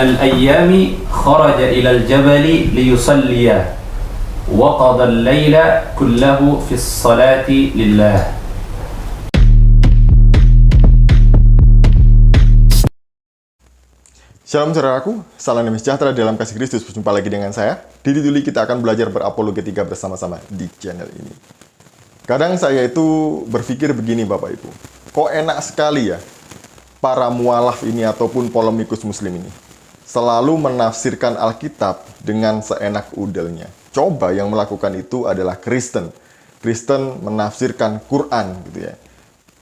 الأيام خرج إلى الجبل ليصلي وقضى الليل كله في الصلاة لله. Shalom saudaraku, salam damai sejahtera dalam kasih Kristus. Berjumpa lagi dengan saya, Didi Duli. Kita akan belajar berapologetika bersama-sama di channel ini. Kadang saya itu berpikir begini Bapak Ibu, kok enak sekali ya para mualaf ini ataupun polemikus muslim ini selalu menafsirkan Alkitab dengan seenak udelnya. Coba yang melakukan itu adalah Kristen. Kristen menafsirkan Quran gitu ya.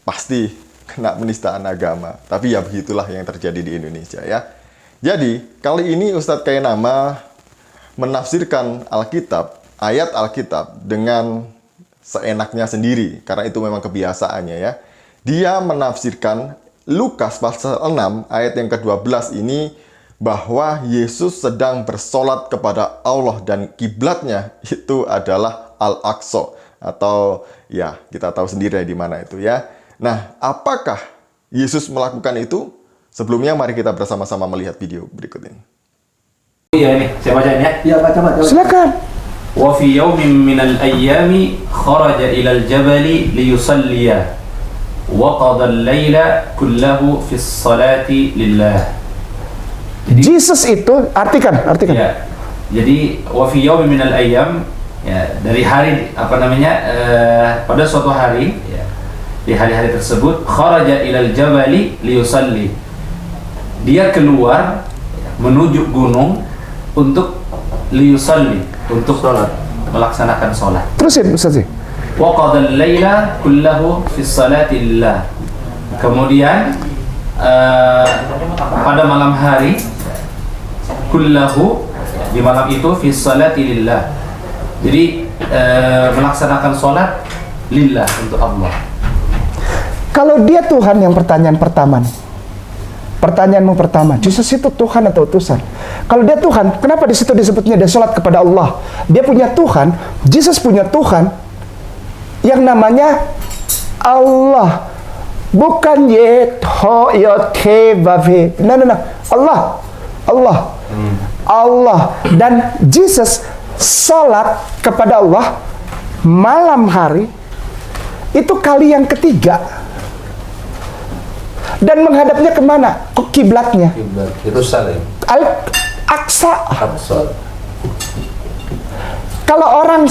Pasti kena penistaan agama. Tapi ya begitulah yang terjadi di Indonesia ya. Jadi, kali ini Ustadz Kainama menafsirkan Alkitab, ayat Alkitab dengan seenaknya sendiri, karena itu memang kebiasaannya ya. Dia menafsirkan Lukas pasal 6 ayat yang ke-12 ini bahwa Yesus sedang bersolat kepada Allah dan kiblatnya itu adalah Al-Aqsa, atau ya kita tahu sendiri di mana itu ya. Nah, apakah Yesus melakukan itu? Sebelumnya mari kita bersama-sama melihat video berikut ini. Iya nih, saya bacain ya. Iya, baca. Silakan. Wa fi yawmin minal ayyami kharaja ilal jabali liyusalliya wa qada al-laila kullahu fi sholati lillah. Jesus itu artikan. Ya. Jadi wa fi yawmin minal ayyam, ya, dari hari pada suatu hari ya, di hari-hari tersebut kharaja ilal jabali liyusalli. Dia keluar menuju gunung untuk liyusalli, untuk sholat, melaksanakan sholat. Terusin Ustaz. Wa qadal laila kullahu fi sholati lillah. Kemudian pada malam hari kullahu, di malam itu fi sholati lillah. Jadi melaksanakan sholat lillah, untuk Allah. Kalau dia Tuhan, yang pertanyaanmu pertama, Jesus itu Tuhan atau utusan? Kalau dia Tuhan, kenapa di situ disebutnya dia sholat kepada Allah? Dia punya Tuhan, Jesus punya Tuhan yang namanya Allah, bukan Allah. Dan Jesus sholat kepada Allah malam hari, itu kali yang ketiga. Dan menghadapnya kemana? Ke kiblatnya. Kiblat Yerusalem. Al-Aqsa. Kalau orang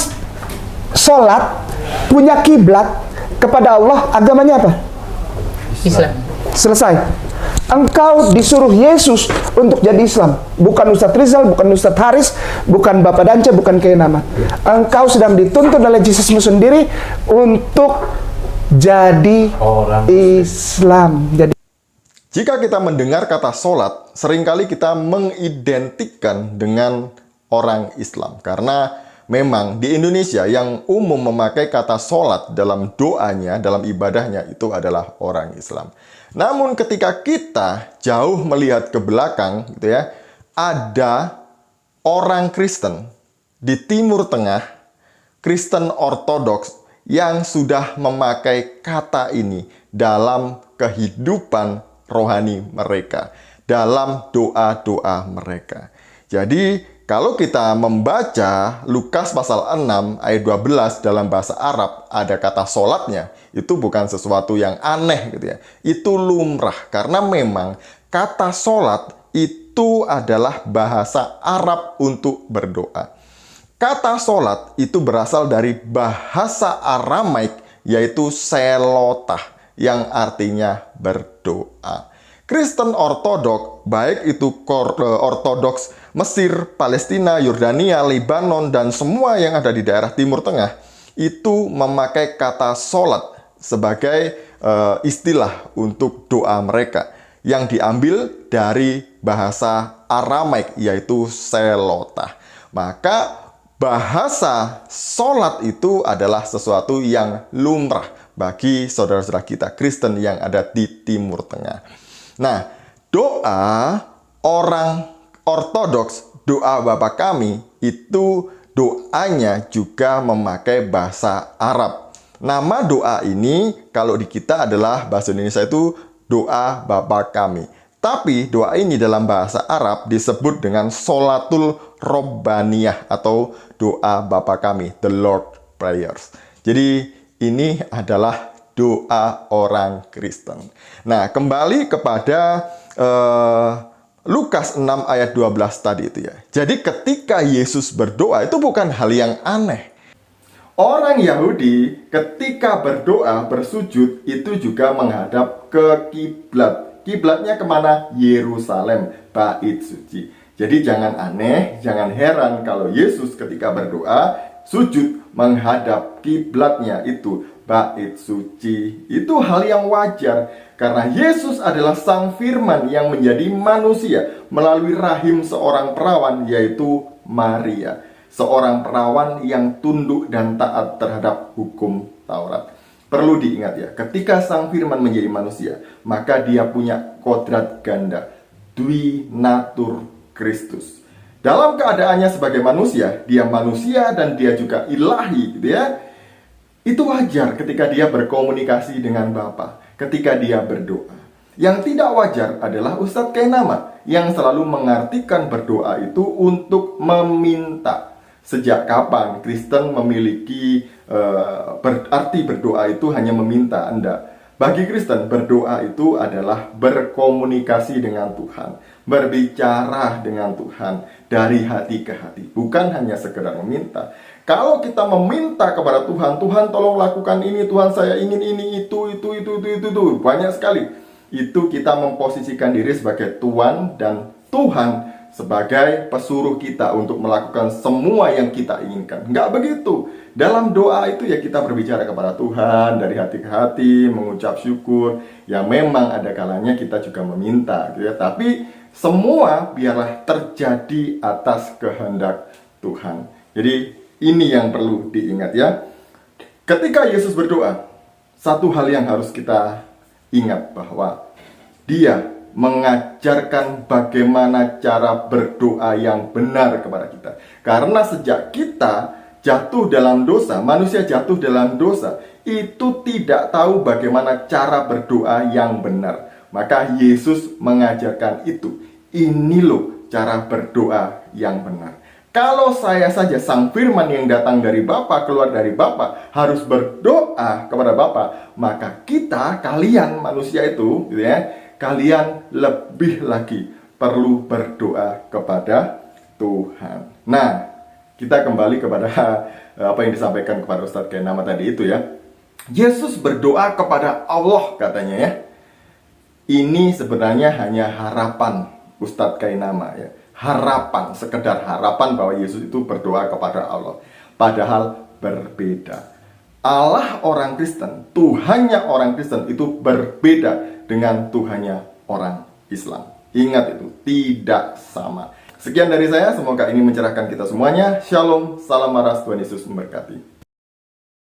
sholat punya kiblat kepada Allah, agamanya apa? Islam. Selesai. Engkau disuruh Yesus untuk jadi Islam, bukan Ustadz Rizal, bukan Ustadz Haris, bukan Bapak Danca, bukan Kainama. Engkau sedang dituntun oleh Jesusmu sendiri untuk jadi orang Islam. Jika kita mendengar kata sholat, seringkali kita mengidentikan dengan orang Islam. Karena memang di Indonesia yang umum memakai kata sholat dalam doanya, dalam ibadahnya, itu adalah orang Islam. Namun ketika kita jauh melihat ke belakang, gitu ya, ada orang Kristen di Timur Tengah, Kristen Ortodoks, yang sudah memakai kata ini dalam kehidupan rohani mereka, dalam doa-doa mereka. Jadi, kalau kita membaca Lukas pasal 6 ayat 12 dalam bahasa Arab, ada kata sholatnya, itu bukan sesuatu yang aneh gitu ya. Itu lumrah, karena memang kata sholat itu adalah bahasa Arab untuk berdoa. Kata sholat itu berasal dari bahasa Aramaik, yaitu selotah, yang artinya berdoa. Kristen Ortodoks, baik itu Ortodoks Mesir, Palestina, Yordania, Lebanon, dan semua yang ada di daerah Timur Tengah, itu memakai kata sholat sebagai istilah untuk doa mereka, yang diambil dari bahasa Aramaik, yaitu selotah. Maka bahasa sholat itu adalah sesuatu yang lumrah bagi saudara-saudara kita Kristen yang ada di Timur Tengah. Nah, doa orang Ortodoks, doa Bapa Kami, itu doanya juga memakai bahasa Arab. Nama doa ini kalau di kita adalah bahasa Indonesia itu doa Bapa Kami. Tapi doa ini dalam bahasa Arab disebut dengan Sholatul Robbaniyah atau doa Bapa kami, the Lord Prayers. Jadi ini adalah doa orang Kristen. Nah, kembali kepada Lukas 6 ayat 12 tadi itu ya. Jadi ketika Yesus berdoa itu bukan hal yang aneh. Orang Yahudi ketika berdoa, bersujud itu juga menghadap ke kiblat. Kiblatnya kemana? Yerusalem, Bait Suci. Jadi jangan aneh, jangan heran kalau Yesus ketika berdoa, sujud menghadap kiblatnya itu Bait Suci. Itu hal yang wajar, karena Yesus adalah Sang Firman yang menjadi manusia melalui rahim seorang perawan, yaitu Maria. Seorang perawan yang tunduk dan taat terhadap hukum Taurat. Perlu diingat ya, ketika Sang Firman menjadi manusia, maka dia punya kodrat ganda, dui natur Kristus. Dalam keadaannya sebagai manusia, dia manusia dan dia juga ilahi, gitu ya. Itu wajar ketika dia berkomunikasi dengan Bapa, ketika dia berdoa. Yang tidak wajar adalah Ustadz Kainama yang selalu mengartikan berdoa itu untuk meminta. Sejak kapan Kristen memiliki berarti berdoa itu hanya meminta? Anda. Bagi Kristen, berdoa itu adalah berkomunikasi dengan Tuhan, berbicara dengan Tuhan dari hati ke hati, bukan hanya sekedar meminta. Kalau kita meminta kepada Tuhan, Tuhan tolong lakukan ini, Tuhan saya ingin ini, itu, banyak sekali. Itu kita memposisikan diri sebagai Tuhan dan Tuhan sebagai pesuruh kita untuk melakukan semua yang kita inginkan. Enggak begitu. Dalam doa itu ya kita berbicara kepada Tuhan dari hati ke hati, mengucap syukur. Ya memang ada kalanya kita juga meminta, gitu ya. Tapi semua biarlah terjadi atas kehendak Tuhan. Jadi ini yang perlu diingat ya. Ketika Yesus berdoa, satu hal yang harus kita ingat bahwa Dia mengajarkan bagaimana cara berdoa yang benar kepada kita. Karena sejak kita jatuh dalam dosa, manusia jatuh dalam dosa, itu tidak tahu bagaimana cara berdoa yang benar. Maka Yesus mengajarkan itu. Ini loh cara berdoa yang benar. Kalau saya saja Sang Firman yang datang dari Bapa, keluar dari Bapa, harus berdoa kepada Bapa, maka kita, kalian manusia itu, gitu ya, kalian lebih lagi perlu berdoa kepada Tuhan. Nah, kita kembali kepada apa yang disampaikan kepada Ustadz Kainama tadi itu ya. Yesus berdoa kepada Allah katanya ya. Ini sebenarnya hanya harapan Ustadz Kainama ya. Harapan, sekedar harapan bahwa Yesus itu berdoa kepada Allah. Padahal berbeda. Allah orang Kristen, Tuhannya orang Kristen itu berbeda dengan Tuhannya orang Islam. Ingat itu, tidak sama. Sekian dari saya, semoga ini mencerahkan kita semuanya. Shalom, salam maras, Tuhan Yesus memberkati.